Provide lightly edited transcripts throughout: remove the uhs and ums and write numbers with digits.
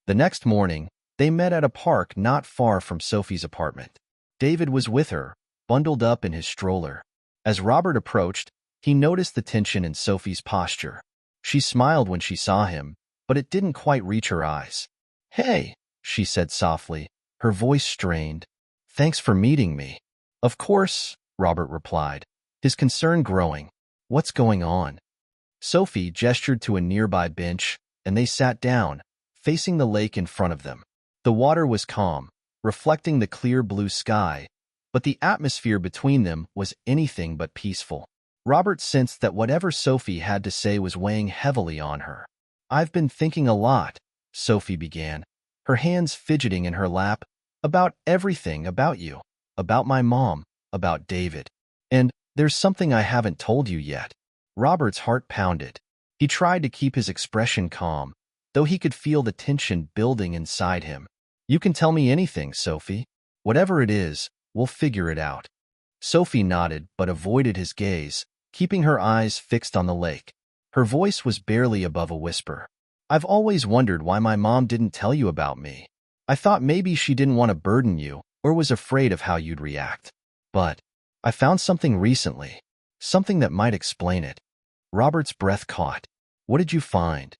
The next morning, they met at a park not far from Sophie's apartment. David was with her, bundled up in his stroller. As Robert approached, he noticed the tension in Sophie's posture. She smiled when she saw him, but it didn't quite reach her eyes. "Hey," she said softly, her voice strained. "Thanks for meeting me." "Of course," Robert replied, his concern growing. "What's going on?" Sophie gestured to a nearby bench, and they sat down, facing the lake in front of them. The water was calm, reflecting the clear blue sky, but the atmosphere between them was anything but peaceful. Robert sensed that whatever Sophie had to say was weighing heavily on her. "I've been thinking a lot," Sophie began, her hands fidgeting in her lap, "about everything about you, about my mom, about David. And there's something I haven't told you yet." Robert's heart pounded. He tried to keep his expression calm, though he could feel the tension building inside him. "You can tell me anything, Sophie. Whatever it is, we'll figure it out." Sophie nodded but avoided his gaze, keeping her eyes fixed on the lake. Her voice was barely above a whisper. "I've always wondered why my mom didn't tell you about me. I thought maybe she didn't want to burden you or was afraid of how you'd react. But I found something recently, something that might explain it." Robert's breath caught. "What did you find?"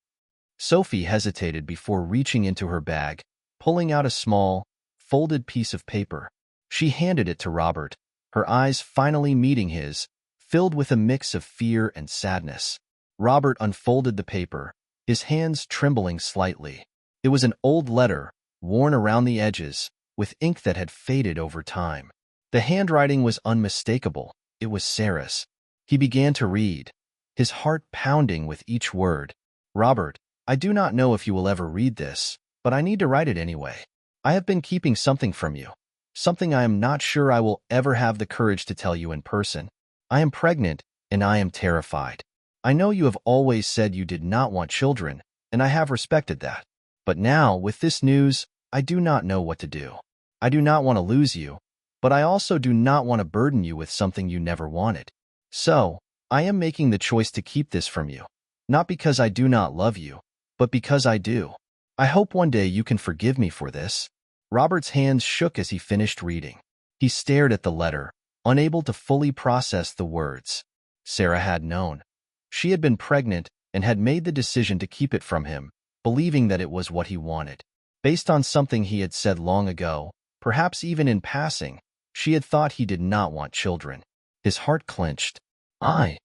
Sophie hesitated before reaching into her bag, pulling out a small, folded piece of paper. She handed it to Robert, her eyes finally meeting his, filled with a mix of fear and sadness. Robert unfolded the paper, his hands trembling slightly. It was an old letter, worn around the edges, with ink that had faded over time. The handwriting was unmistakable. It was Sarah's. He began to read, his heart pounding with each word. "Robert, I do not know if you will ever read this, but I need to write it anyway. I have been keeping something from you, something I am not sure I will ever have the courage to tell you in person. I am pregnant, and I am terrified. I know you have always said you did not want children, and I have respected that. But now, with this news, I do not know what to do. I do not want to lose you, but I also do not want to burden you with something you never wanted. So, I am making the choice to keep this from you, not because I do not love you, but because I do. I hope one day you can forgive me for this." Robert's hands shook as he finished reading. He stared at the letter, unable to fully process the words. Sarah had known. She had been pregnant and had made the decision to keep it from him, believing that it was what he wanted. Based on something he had said long ago, perhaps even in passing, she had thought he did not want children. His heart clenched. I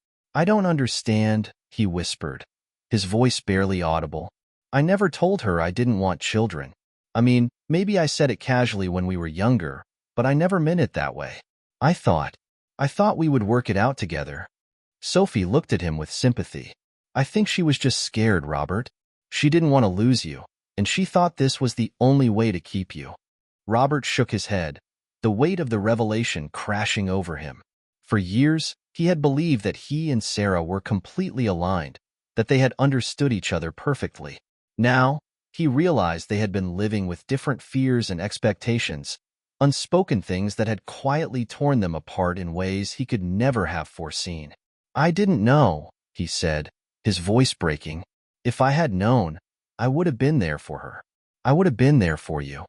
don't understand," he whispered, his voice barely audible. "I never told her I didn't want children. I mean, maybe I said it casually when we were younger, but I never meant it that way. I thought we would work it out together." Sophie looked at him with sympathy. "I think she was just scared, Robert. She didn't want to lose you, and she thought this was the only way to keep you." Robert shook his head, the weight of the revelation crashing over him. For years, he had believed that he and Sarah were completely aligned, that they had understood each other perfectly. Now, he realized they had been living with different fears and expectations, unspoken things that had quietly torn them apart in ways he could never have foreseen. "I didn't know," he said, his voice breaking. "If I had known, I would have been there for her. I would have been there for you."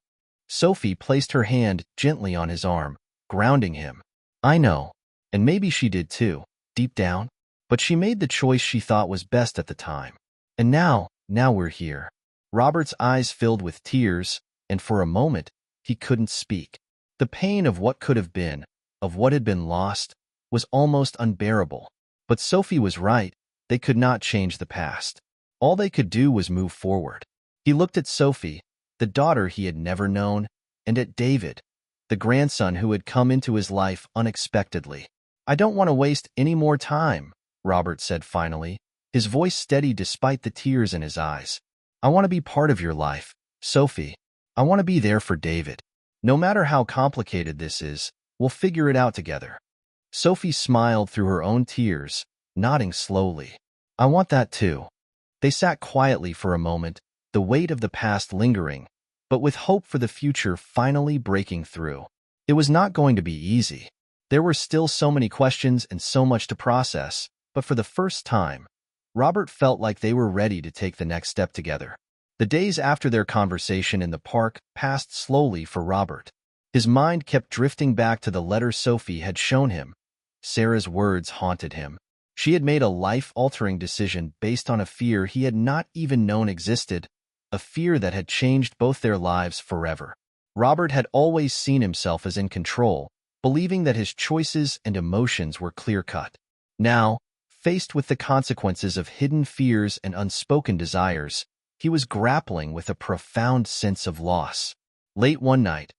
Sophie placed her hand gently on his arm, grounding him. "I know, and maybe she did too, deep down, but she made the choice she thought was best at the time. And now we're here." Robert's eyes filled with tears, and for a moment, he couldn't speak. The pain of what could have been, of what had been lost, was almost unbearable. But Sophie was right. They could not change the past. All they could do was move forward. He looked at Sophie, the daughter he had never known, and at David, the grandson who had come into his life unexpectedly. "I don't want to waste any more time," Robert said finally, his voice steady despite the tears in his eyes. "I want to be part of your life, Sophie. I want to be there for David. No matter how complicated this is, we'll figure it out together." Sophie smiled through her own tears, nodding slowly. "I want that too." They sat quietly for a moment, the weight of the past lingering, but with hope for the future finally breaking through. It was not going to be easy. There were still so many questions and so much to process, but for the first time, Robert felt like they were ready to take the next step together. The days after their conversation in the park passed slowly for Robert. His mind kept drifting back to the letter Sophie had shown him. Sarah's words haunted him. She had made a life-altering decision based on a fear he had not even known existed, a fear that had changed both their lives forever. Robert had always seen himself as in control, believing that his choices and emotions were clear-cut. Now, faced with the consequences of hidden fears and unspoken desires, he was grappling with a profound sense of loss. Late one night,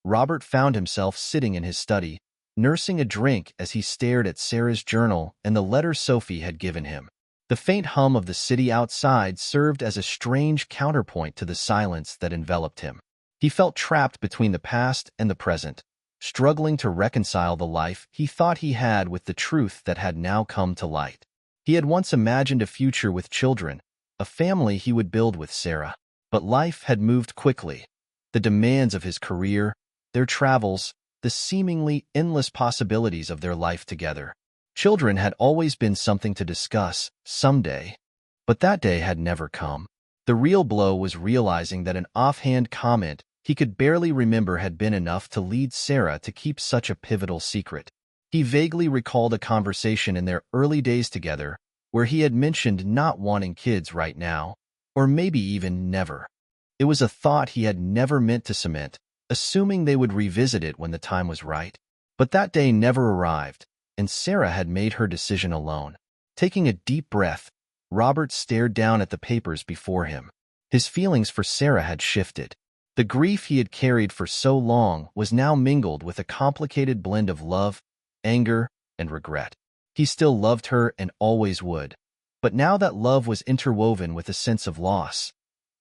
Robert found himself sitting in his study, nursing a drink as he stared at Sarah's journal and the letter Sophie had given him. The faint hum of the city outside served as a strange counterpoint to the silence that enveloped him. He felt trapped between the past and the present, struggling to reconcile the life he thought he had with the truth that had now come to light. He had once imagined a future with children, a family he would build with Sarah. But life had moved quickly. The demands of his career, their travels, the seemingly endless possibilities of their life together. Children had always been something to discuss, someday. But that day had never come. The real blow was realizing that an offhand comment he could barely remember had been enough to lead Sarah to keep such a pivotal secret. He vaguely recalled a conversation in their early days together where he had mentioned not wanting kids right now, or maybe even never. It was a thought he had never meant to cement, assuming they would revisit it when the time was right. But that day never arrived, and Sarah had made her decision alone. Taking a deep breath, Robert stared down at the papers before him. His feelings for Sarah had shifted. The grief he had carried for so long was now mingled with a complicated blend of love, anger, and regret. He still loved her and always would. But now that love was interwoven with a sense of loss,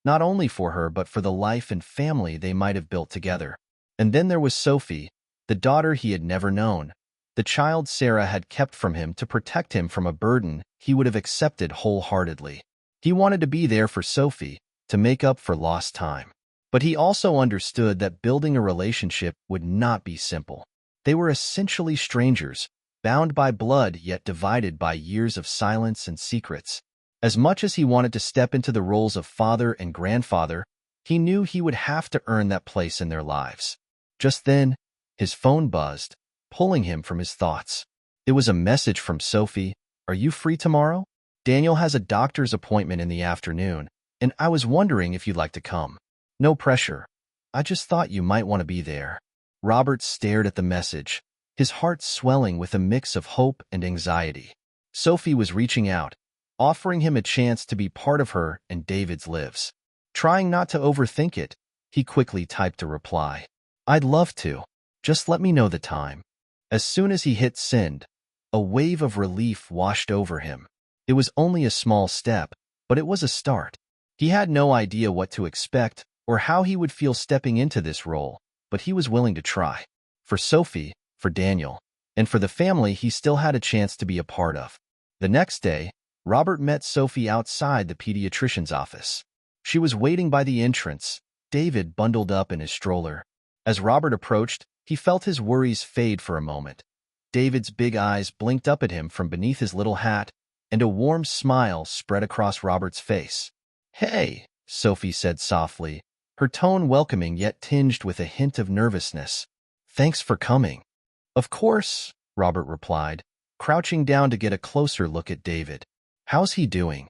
not only for her but for the life and family they might have built together. And then there was Sophie, the daughter he had never known, the child Sarah had kept from him to protect him from a burden he would have accepted wholeheartedly. He wanted to be there for Sophie, to make up for lost time. But he also understood that building a relationship would not be simple. They were essentially strangers, bound by blood yet divided by years of silence and secrets. As much as he wanted to step into the roles of father and grandfather, he knew he would have to earn that place in their lives. Just then, his phone buzzed, pulling him from his thoughts. It was a message from Sophie. "Are you free tomorrow? Daniel has a doctor's appointment in the afternoon, and I was wondering if you'd like to come. No pressure. I just thought you might want to be there." Robert stared at the message, his heart swelling with a mix of hope and anxiety. Sophie was reaching out, offering him a chance to be part of her and David's lives. Trying not to overthink it, he quickly typed a reply. "I'd love to. Just let me know the time." As soon as he hit send, a wave of relief washed over him. It was only a small step, but it was a start. He had no idea what to expect or how he would feel stepping into this role, but he was willing to try. For Sophie, for Daniel, and for the family he still had a chance to be a part of. The next day, Robert met Sophie outside the pediatrician's office. She was waiting by the entrance, David bundled up in his stroller. As Robert approached, he felt his worries fade for a moment. David's big eyes blinked up at him from beneath his little hat, and a warm smile spread across Robert's face. "Hey," Sophie said softly, her tone welcoming yet tinged with a hint of nervousness. "Thanks for coming." "Of course," Robert replied, crouching down to get a closer look at David. "How's he doing?"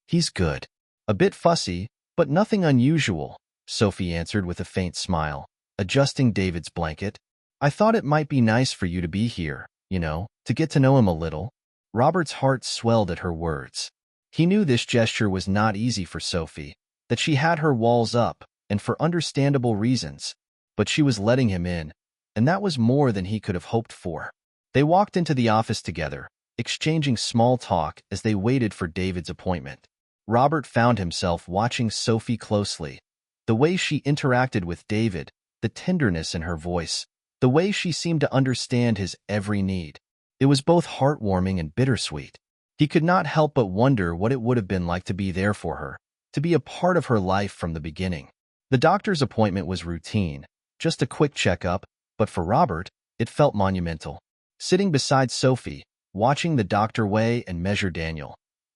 "He's good. A bit fussy, but nothing unusual," Sophie answered with a faint smile, adjusting David's blanket. "I thought it might be nice for you to be here, to get to know him a little." Robert's heart swelled at her words. He knew this gesture was not easy for Sophie, that she had her walls up, and for understandable reasons, but she was letting him in, and that was more than he could have hoped for. They walked into the office together, exchanging small talk as they waited for David's appointment. Robert found himself watching Sophie closely. The way she interacted with David, the tenderness in her voice, the way she seemed to understand his every need. It was both heartwarming and bittersweet. He could not help but wonder what it would have been like to be there for her, to be a part of her life from the beginning. The doctor's appointment was routine, just a quick checkup, but for Robert, it felt monumental. Sitting beside Sophie, watching the doctor weigh and measure Daniel,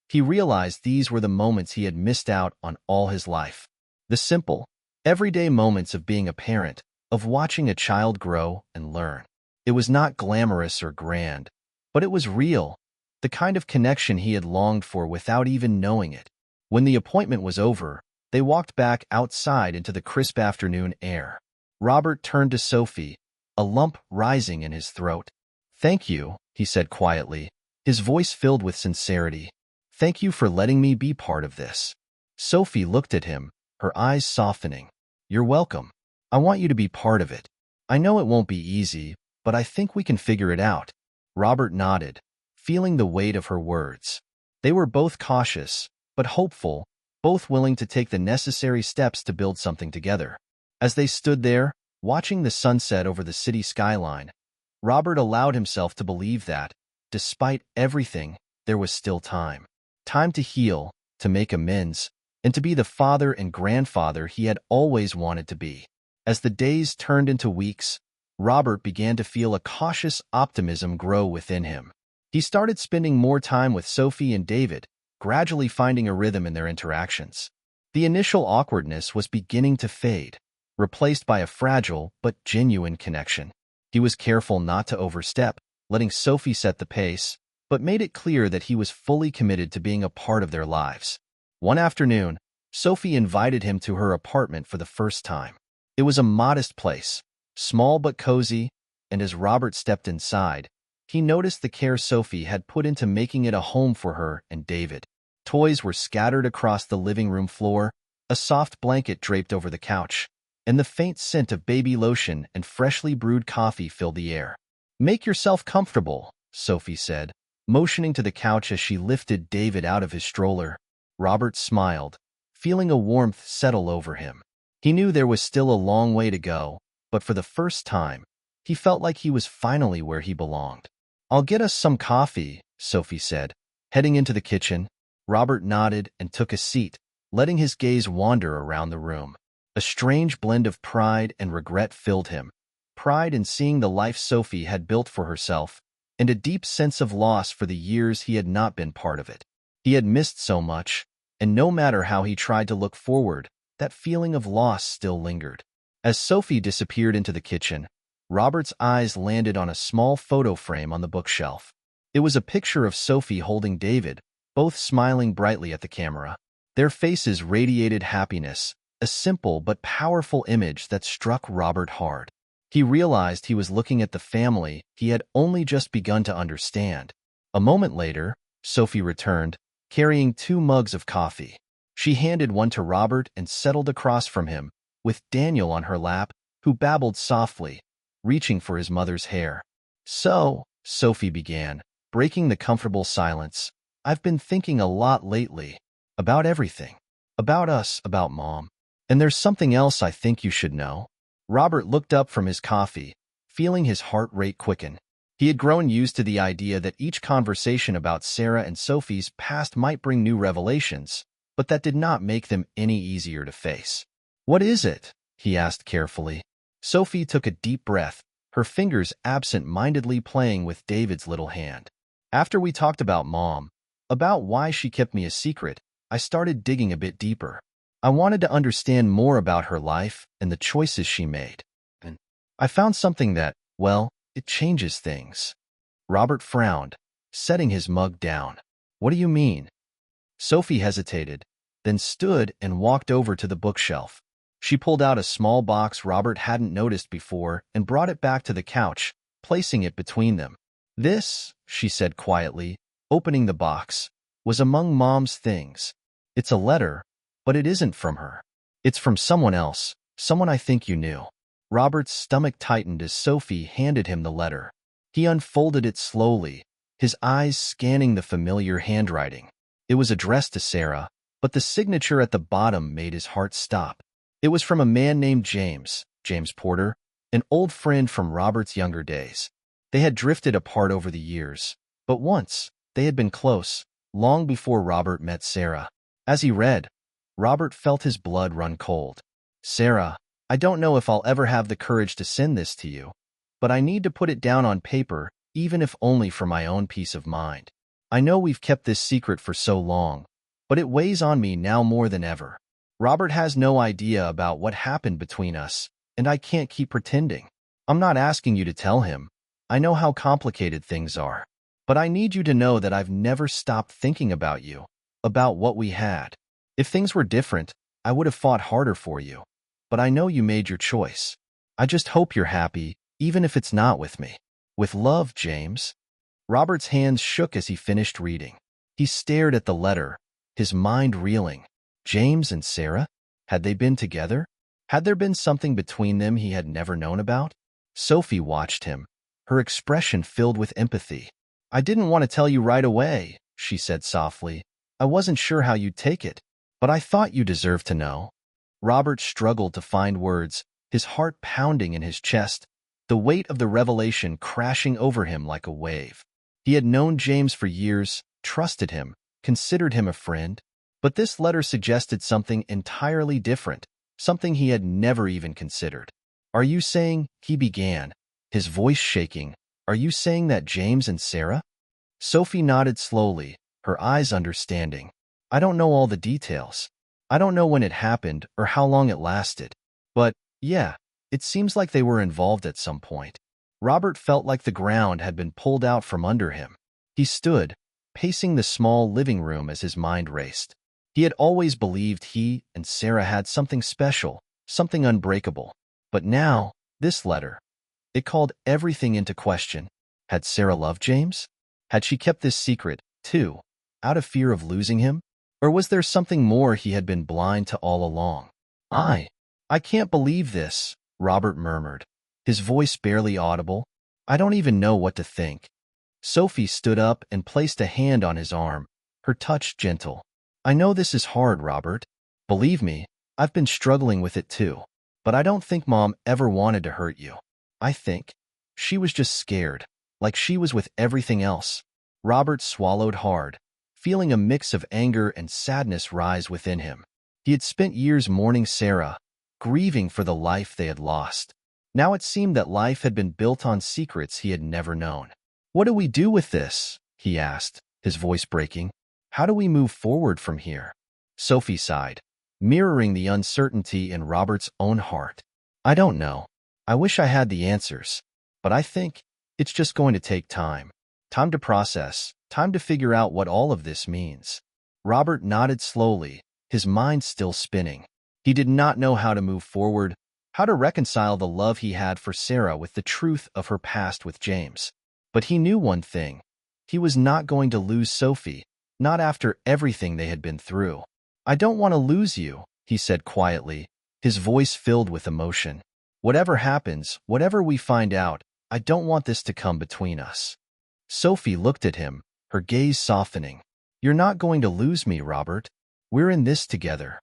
he realized these were the moments he had missed out on all his life. The simple, everyday moments of being a parent, of watching a child grow and learn. It was not glamorous or grand, but it was real, the kind of connection he had longed for without even knowing it. When the appointment was over, they walked back outside into the crisp afternoon air. Robert turned to Sophie, a lump rising in his throat. "Thank you," he said quietly, his voice filled with sincerity. "Thank you for letting me be part of this." Sophie looked at him, her eyes softening. "You're welcome. I want you to be part of it. I know it won't be easy, but I think we can figure it out." Robert nodded, feeling the weight of her words. They were both cautious, but hopeful, both willing to take the necessary steps to build something together. As they stood there, watching the sunset over the city skyline, Robert allowed himself to believe that, despite everything, there was still time. Time to heal, to make amends, and to be the father and grandfather he had always wanted to be. As the days turned into weeks, Robert began to feel a cautious optimism grow within him. He started spending more time with Sophie and David, gradually finding a rhythm in their interactions. The initial awkwardness was beginning to fade, replaced by a fragile but genuine connection. He was careful not to overstep, letting Sophie set the pace, but made it clear that he was fully committed to being a part of their lives. One afternoon, Sophie invited him to her apartment for the first time. It was a modest place, small but cozy, and as Robert stepped inside, he noticed the care Sophie had put into making it a home for her and David. Toys were scattered across the living room floor, a soft blanket draped over the couch, and the faint scent of baby lotion and freshly brewed coffee filled the air. "Make yourself comfortable," Sophie said, motioning to the couch as she lifted David out of his stroller. Robert smiled, feeling a warmth settle over him. He knew there was still a long way to go, but for the first time, he felt like he was finally where he belonged. "I'll get us some coffee," Sophie said, heading into the kitchen. Robert nodded and took a seat, letting his gaze wander around the room. A strange blend of pride and regret filled him. Pride in seeing the life Sophie had built for herself, and a deep sense of loss for the years he had not been part of it. He had missed so much, and no matter how he tried to look forward, that feeling of loss still lingered. As Sophie disappeared into the kitchen, Robert's eyes landed on a small photo frame on the bookshelf. It was a picture of Sophie holding David, both smiling brightly at the camera. Their faces radiated happiness, a simple but powerful image that struck Robert hard. He realized he was looking at the family he had only just begun to understand. A moment later, Sophie returned, carrying 2 mugs of coffee. She handed one to Robert and settled across from him, with Daniel on her lap, who babbled softly, reaching for his mother's hair. "So," Sophie began, breaking the comfortable silence, "I've been thinking a lot lately. About everything. About us, about Mom. And there's something else I think you should know." Robert looked up from his coffee, feeling his heart rate quicken. He had grown used to the idea that each conversation about Sarah and Sophie's past might bring new revelations, but that did not make them any easier to face. "What is it?" he asked carefully. Sophie took a deep breath, her fingers absent-mindedly playing with David's little hand. "After we talked about Mom, about why she kept me a secret, I started digging a bit deeper. I wanted to understand more about her life and the choices she made. And I found something that, well, it changes things." Robert frowned, setting his mug down. "What do you mean?" Sophie hesitated, then stood and walked over to the bookshelf. She pulled out a small box Robert hadn't noticed before and brought it back to the couch, placing it between them. "This," she said quietly, opening the box, "was among Mom's things. It's a letter, but it isn't from her. It's from someone else, someone I think you knew." Robert's stomach tightened as Sophie handed him the letter. He unfolded it slowly, his eyes scanning the familiar handwriting. It was addressed to Sarah, but the signature at the bottom made his heart stop. It was from a man named James Porter, an old friend from Robert's younger days. They had drifted apart over the years, but once they had been close, long before Robert met Sarah. As he read, Robert felt his blood run cold. "Sarah, I don't know if I'll ever have the courage to send this to you, but I need to put it down on paper, even if only for my own peace of mind. I know we've kept this secret for so long, but it weighs on me now more than ever. Robert has no idea about what happened between us, and I can't keep pretending. I'm not asking you to tell him. I know how complicated things are. But I need you to know that I've never stopped thinking about you, about what we had. If things were different, I would have fought harder for you. But I know you made your choice. I just hope you're happy, even if it's not with me. With love, James. Robert's hands shook as he finished reading. He stared at the letter, his mind reeling. James and Sarah? Had they been together? Had there been something between them he had never known about? Sophie watched him, her expression filled with empathy. I didn't want to tell you right away, she said softly. I wasn't sure how you'd take it, but I thought you deserved to know. Robert struggled to find words, his heart pounding in his chest, the weight of the revelation crashing over him like a wave. He had known James for years, trusted him, considered him a friend, but this letter suggested something entirely different, something he had never even considered. Are you saying, he began, his voice shaking, are you saying that James and Sarah? Sophie nodded slowly, her eyes understanding. I don't know all the details. I don't know when it happened or how long it lasted. But, yeah, it seems like they were involved at some point. Robert felt like the ground had been pulled out from under him. He stood, pacing the small living room as his mind raced. He had always believed he and Sarah had something special, something unbreakable. But now, this letter. It called everything into question. Had Sarah loved James? Had she kept this secret, too, out of fear of losing him? Or was there something more he had been blind to all along? I can't believe this, Robert murmured, his voice barely audible. I don't even know what to think. Sophie stood up and placed a hand on his arm, her touch gentle. I know this is hard, Robert. Believe me, I've been struggling with it too. But I don't think Mom ever wanted to hurt you. I think she was just scared, like she was with everything else. Robert swallowed hard, feeling a mix of anger and sadness rise within him. He had spent years mourning Sarah, grieving for the life they had lost. Now it seemed that life had been built on secrets he had never known. What do we do with this? He asked, his voice breaking. How do we move forward from here? Sophie sighed, mirroring the uncertainty in Robert's own heart. I don't know. I wish I had the answers, but I think it's just going to take time. Time to process, time to figure out what all of this means. Robert nodded slowly, his mind still spinning. He did not know how to move forward, how to reconcile the love he had for Sarah with the truth of her past with James. But he knew one thing. He was not going to lose Sophie, not after everything they had been through. I don't want to lose you, he said quietly, his voice filled with emotion. Whatever happens, whatever we find out, I don't want this to come between us. Sophie looked at him, her gaze softening. You're not going to lose me, Robert. We're in this together.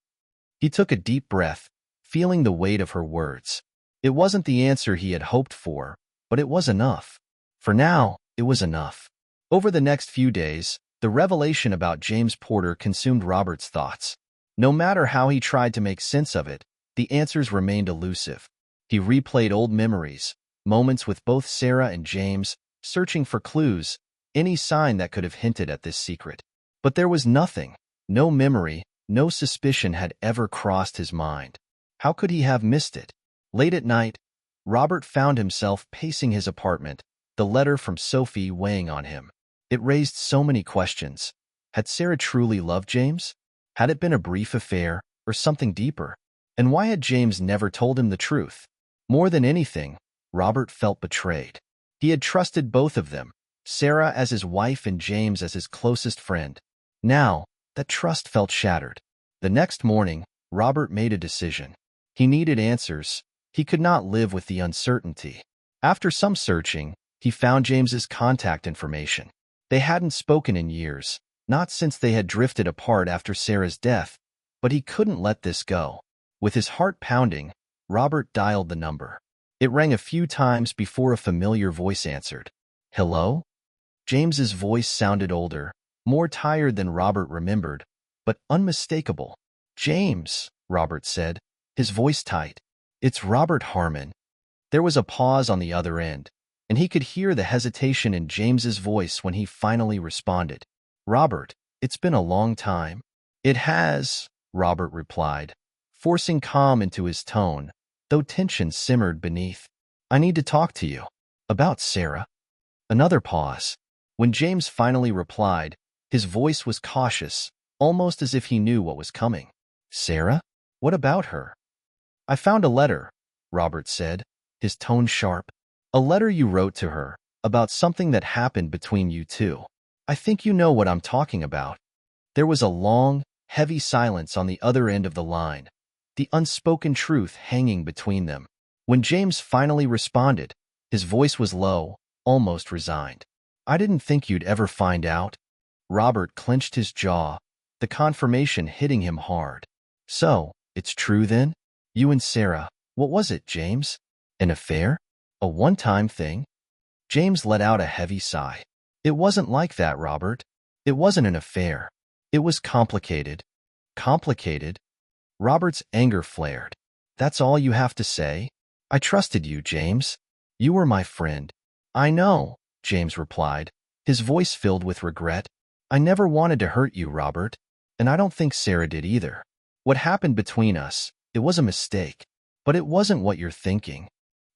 He took a deep breath, feeling the weight of her words. It wasn't the answer he had hoped for, but it was enough. For now, it was enough. Over the next few days, the revelation about James Porter consumed Robert's thoughts. No matter how he tried to make sense of it, the answers remained elusive. He replayed old memories, moments with both Sarah and James, searching for clues, any sign that could have hinted at this secret. But there was nothing, no memory, no suspicion had ever crossed his mind. How could he have missed it? Late at night, Robert found himself pacing his apartment, the letter from Sophie weighing on him. It raised so many questions. Had Sarah truly loved James? Had it been a brief affair, or something deeper? And why had James never told him the truth? More than anything, Robert felt betrayed. He had trusted both of them, Sarah as his wife and James as his closest friend. Now, that trust felt shattered. The next morning, Robert made a decision. He needed answers. He could not live with the uncertainty. After some searching, he found James's contact information. They hadn't spoken in years, not since they had drifted apart after Sarah's death, but he couldn't let this go. With his heart pounding, Robert dialed the number. It rang a few times before a familiar voice answered. Hello? James's voice sounded older, more tired than Robert remembered, but unmistakable. James, Robert said, his voice tight. It's Robert Harmon. There was a pause on the other end, and he could hear the hesitation in James's voice when he finally responded. Robert, it's been a long time. It has, Robert replied, forcing calm into his tone, though tension simmered beneath. I need to talk to you. About Sarah? Another pause. When James finally replied, his voice was cautious, almost as if he knew what was coming. Sarah? What about her? I found a letter, Robert said, his tone sharp. A letter you wrote to her, about something that happened between you two. I think you know what I'm talking about. There was a long, heavy silence on the other end of the line, the unspoken truth hanging between them. When James finally responded, his voice was low, almost resigned. I didn't think you'd ever find out. Robert clenched his jaw, the confirmation hitting him hard. So, it's true then? You and Sarah, what was it, James? An affair? A one-time thing? James let out a heavy sigh. It wasn't like that, Robert. It wasn't an affair. It was complicated. Complicated? Robert's anger flared. That's all you have to say? I trusted you, James. You were my friend. I know, James replied, his voice filled with regret. I never wanted to hurt you, Robert, and I don't think Sarah did either. What happened between us, it was a mistake, but it wasn't what you're thinking.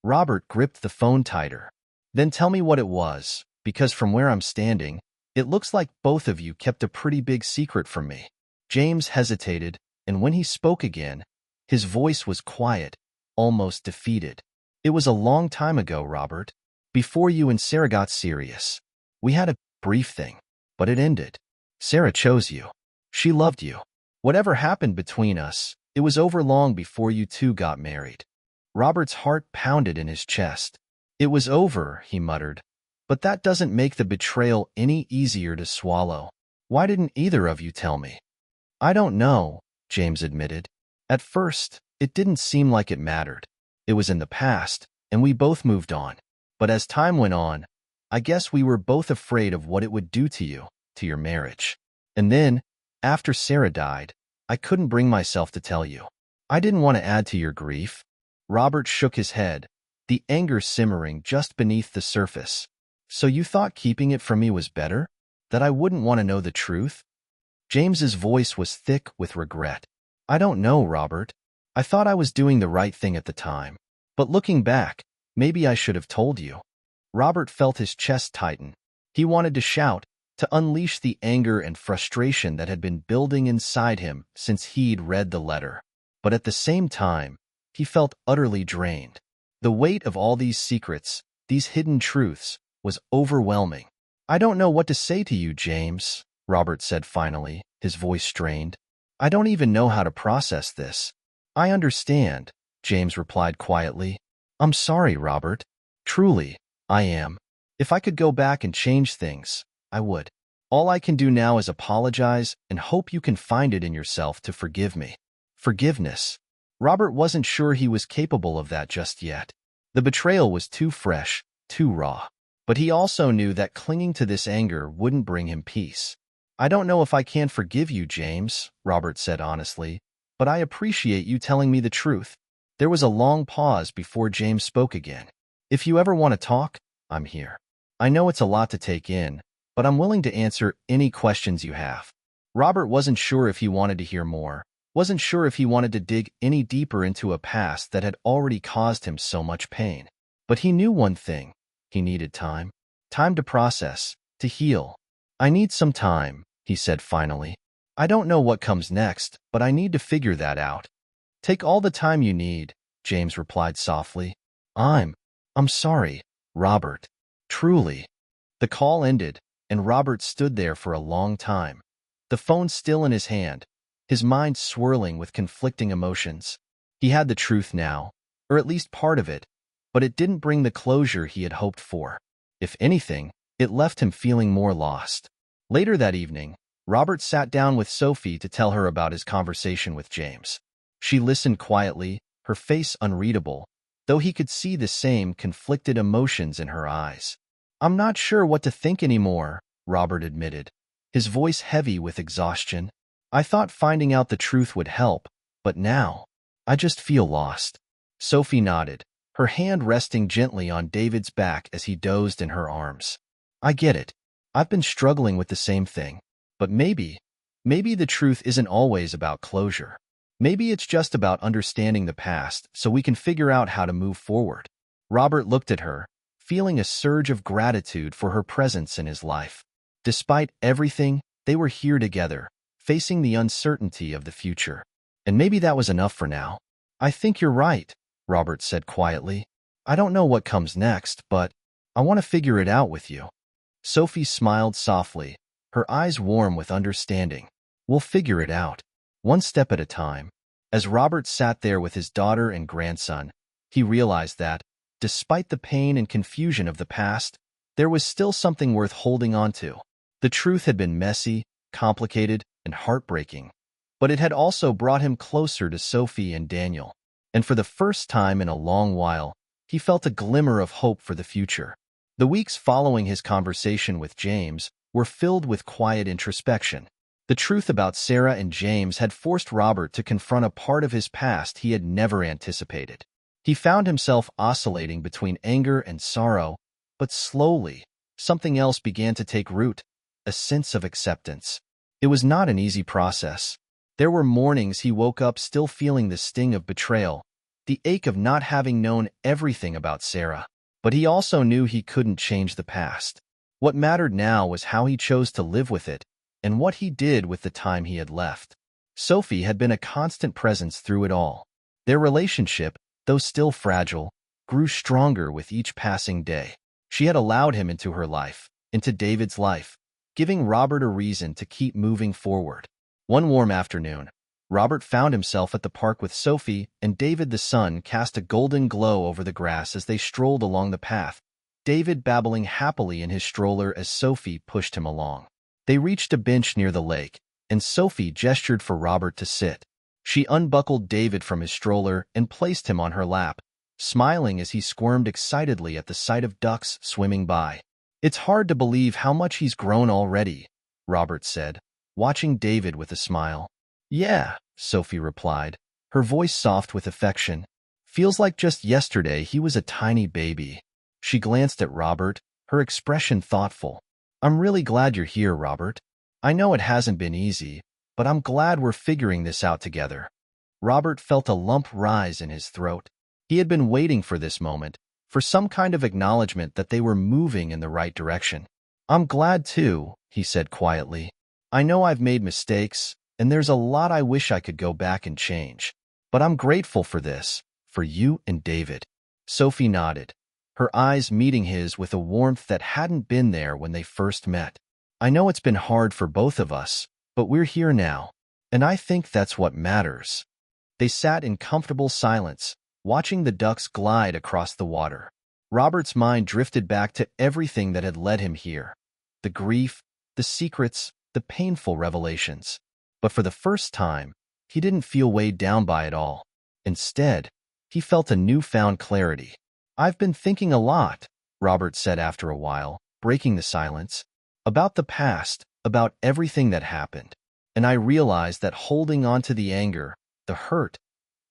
Robert gripped the phone tighter. Then tell me what it was, because from where I'm standing, it looks like both of you kept a pretty big secret from me. James hesitated, and when he spoke again, his voice was quiet, almost defeated. It was a long time ago, Robert, before you and Sarah got serious. We had a brief thing, but it ended. Sarah chose you. She loved you. Whatever happened between us, it was over long before you two got married. Robert's heart pounded in his chest. It was over, he muttered, but that doesn't make the betrayal any easier to swallow. Why didn't either of you tell me? I don't know, James admitted. At first, it didn't seem like it mattered. It was in the past, and we both moved on. But as time went on, I guess we were both afraid of what it would do to you, to your marriage. And then, after Sarah died, I couldn't bring myself to tell you. I didn't want to add to your grief. Robert shook his head, the anger simmering just beneath the surface. So you thought keeping it from me was better? That I wouldn't want to know the truth? James's voice was thick with regret. I don't know, Robert. I thought I was doing the right thing at the time. But looking back, maybe I should have told you. Robert felt his chest tighten. He wanted to shout, to unleash the anger and frustration that had been building inside him since he'd read the letter. But at the same time, he felt utterly drained. The weight of all these secrets, these hidden truths, was overwhelming. I don't know what to say to you, James, Robert said finally, his voice strained. I don't even know how to process this. I understand, James replied quietly. I'm sorry, Robert. Truly, I am. If I could go back and change things, I would. All I can do now is apologize and hope you can find it in yourself to forgive me. Forgiveness. Robert wasn't sure he was capable of that just yet. The betrayal was too fresh, too raw. But he also knew that clinging to this anger wouldn't bring him peace. I don't know if I can forgive you, James, Robert said honestly, but I appreciate you telling me the truth. There was a long pause before James spoke again. If you ever want to talk, I'm here. I know it's a lot to take in, but I'm willing to answer any questions you have. Robert wasn't sure if he wanted to hear more, wasn't sure if he wanted to dig any deeper into a past that had already caused him so much pain. But he knew one thing. He needed time. Time to process, to heal. I need some time, he said finally. I don't know what comes next, but I need to figure that out. Take all the time you need, James replied softly. I'm sorry, Robert. Truly. The call ended, and Robert stood there for a long time, the phone still in his hand, his mind swirling with conflicting emotions. He had the truth now, or at least part of it, but it didn't bring the closure he had hoped for. If anything, it left him feeling more lost. Later that evening, Robert sat down with Sophie to tell her about his conversation with James. She listened quietly, her face unreadable, though he could see the same conflicted emotions in her eyes. I'm not sure what to think anymore, Robert admitted, his voice heavy with exhaustion. I thought finding out the truth would help, but now, I just feel lost. Sophie nodded, her hand resting gently on David's back as he dozed in her arms. I get it. I've been struggling with the same thing. But maybe the truth isn't always about closure. Maybe it's just about understanding the past so we can figure out how to move forward. Robert looked at her, feeling a surge of gratitude for her presence in his life. Despite everything, they were here together, facing the uncertainty of the future. And maybe that was enough for now. I think you're right, Robert said quietly. I don't know what comes next, but I want to figure it out with you. Sophie smiled softly, her eyes warm with understanding. We'll figure it out, one step at a time. As Robert sat there with his daughter and grandson, he realized that, despite the pain and confusion of the past, there was still something worth holding on to. The truth had been messy, complicated, and heartbreaking, but it had also brought him closer to Sophie and Daniel. And for the first time in a long while, he felt a glimmer of hope for the future. The weeks following his conversation with James were filled with quiet introspection. The truth about Sarah and James had forced Robert to confront a part of his past he had never anticipated. He found himself oscillating between anger and sorrow, but slowly, something else began to take root, a sense of acceptance. It was not an easy process. There were mornings he woke up still feeling the sting of betrayal, the ache of not having known everything about Sarah. But he also knew he couldn't change the past. What mattered now was how he chose to live with it, and what he did with the time he had left. Sophie had been a constant presence through it all. Their relationship, though still fragile, grew stronger with each passing day. She had allowed him into her life, into David's life, giving Robert a reason to keep moving forward. One warm afternoon, Robert found himself at the park with Sophie, and David. The sun cast a golden glow over the grass as they strolled along the path, David babbling happily in his stroller as Sophie pushed him along. They reached a bench near the lake, and Sophie gestured for Robert to sit. She unbuckled David from his stroller and placed him on her lap, smiling as he squirmed excitedly at the sight of ducks swimming by. "It's hard to believe how much he's grown already," Robert said, watching David with a smile. "Yeah," Sophie replied, her voice soft with affection. "Feels like just yesterday he was a tiny baby." She glanced at Robert, her expression thoughtful. "I'm really glad you're here, Robert. I know it hasn't been easy, but I'm glad we're figuring this out together." Robert felt a lump rise in his throat. He had been waiting for this moment, for some kind of acknowledgement that they were moving in the right direction. "I'm glad too," he said quietly. "I know I've made mistakes, and there's a lot I wish I could go back and change. But I'm grateful for this, for you and David." Sophie nodded, her eyes meeting his with a warmth that hadn't been there when they first met. "I know it's been hard for both of us, but we're here now, and I think that's what matters." They sat in comfortable silence, watching the ducks glide across the water. Robert's mind drifted back to everything that had led him here. The grief, the secrets, the painful revelations. But for the first time, he didn't feel weighed down by it all. Instead, he felt a newfound clarity. "I've been thinking a lot," Robert said after a while, breaking the silence, "about the past, about everything that happened. And I realized that holding on to the anger, the hurt,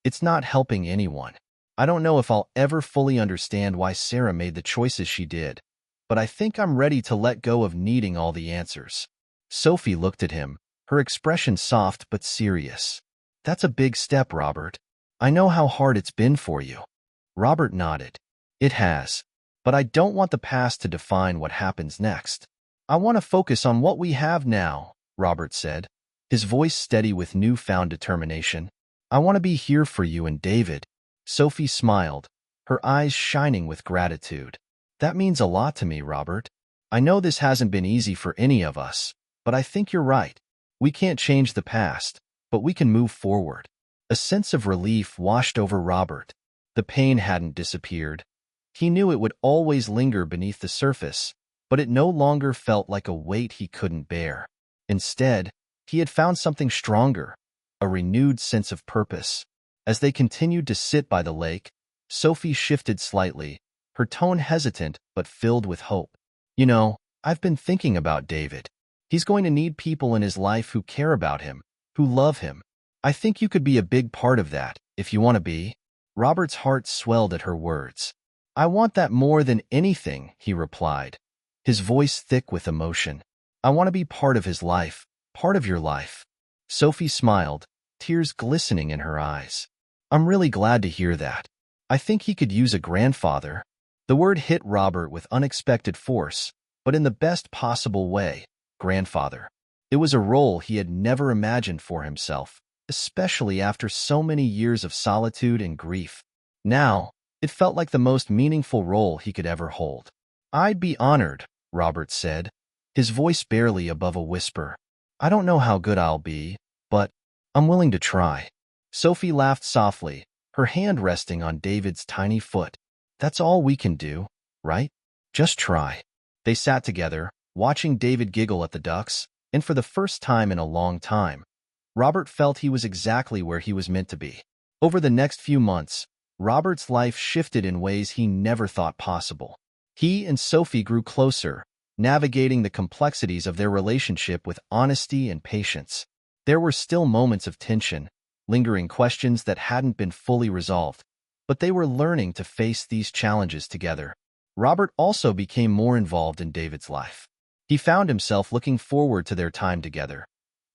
it's not helping anyone. I don't know if I'll ever fully understand why Sarah made the choices she did, but I think I'm ready to let go of needing all the answers." Sophie looked at him, her expression soft but serious. "That's a big step, Robert. I know how hard it's been for you." Robert nodded. "It has. But I don't want the past to define what happens next. I want to focus on what we have now," Robert said, his voice steady with newfound determination. "I want to be here for you and David." Sophie smiled, her eyes shining with gratitude. "That means a lot to me, Robert. I know this hasn't been easy for any of us, but I think you're right. We can't change the past, but we can move forward." A sense of relief washed over Robert. The pain hadn't disappeared. He knew it would always linger beneath the surface, but it no longer felt like a weight he couldn't bear. Instead, he had found something stronger, a renewed sense of purpose. As they continued to sit by the lake, Sophie shifted slightly, her tone hesitant but filled with hope. "You know, I've been thinking about David. He's going to need people in his life who care about him, who love him. I think you could be a big part of that, if you want to be." Robert's heart swelled at her words. "I want that more than anything," he replied, his voice thick with emotion. "I want to be part of his life, part of your life." Sophie smiled, tears glistening in her eyes. "I'm really glad to hear that. I think he could use a grandfather." The word hit Robert with unexpected force, but in the best possible way, grandfather. It was a role he had never imagined for himself, especially after so many years of solitude and grief. Now, it felt like the most meaningful role he could ever hold. "I'd be honored," Robert said, his voice barely above a whisper. "I don't know how good I'll be, but I'm willing to try." Sophie laughed softly, her hand resting on David's tiny foot. "That's all we can do, right? Just try." They sat together, watching David giggle at the ducks, and for the first time in a long time, Robert felt he was exactly where he was meant to be. Over the next few months, Robert's life shifted in ways he never thought possible. He and Sophie grew closer, navigating the complexities of their relationship with honesty and patience. There were still moments of tension, lingering questions that hadn't been fully resolved, but they were learning to face these challenges together. Robert also became more involved in David's life. He found himself looking forward to their time together,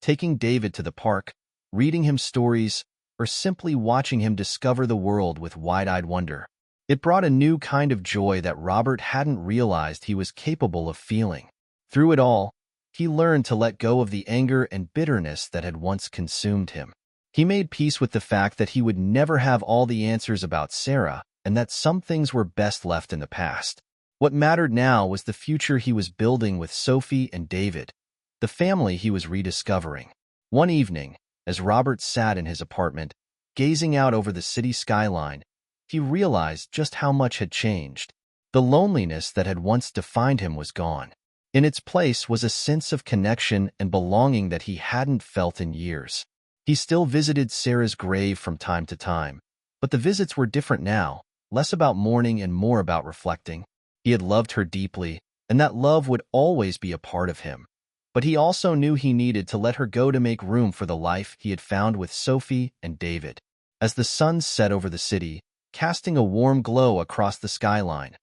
taking David to the park, reading him stories, or simply watching him discover the world with wide-eyed wonder. It brought a new kind of joy that Robert hadn't realized he was capable of feeling. Through it all, he learned to let go of the anger and bitterness that had once consumed him. He made peace with the fact that he would never have all the answers about Sarah and that some things were best left in the past. What mattered now was the future he was building with Sophie and David, the family he was rediscovering. One evening, as Robert sat in his apartment, gazing out over the city skyline, he realized just how much had changed. The loneliness that had once defined him was gone. In its place was a sense of connection and belonging that he hadn't felt in years. He still visited Sarah's grave from time to time, but the visits were different now, less about mourning and more about reflecting. He had loved her deeply, and that love would always be a part of him. But he also knew he needed to let her go to make room for the life he had found with Sophie and David. As the sun set over the city, casting a warm glow across the skyline,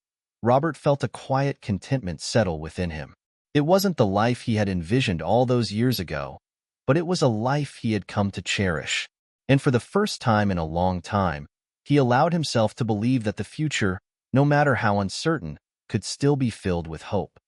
Robert felt a quiet contentment settle within him. It wasn't the life he had envisioned all those years ago, but it was a life he had come to cherish. And for the first time in a long time, he allowed himself to believe that the future, no matter how uncertain, could still be filled with hope.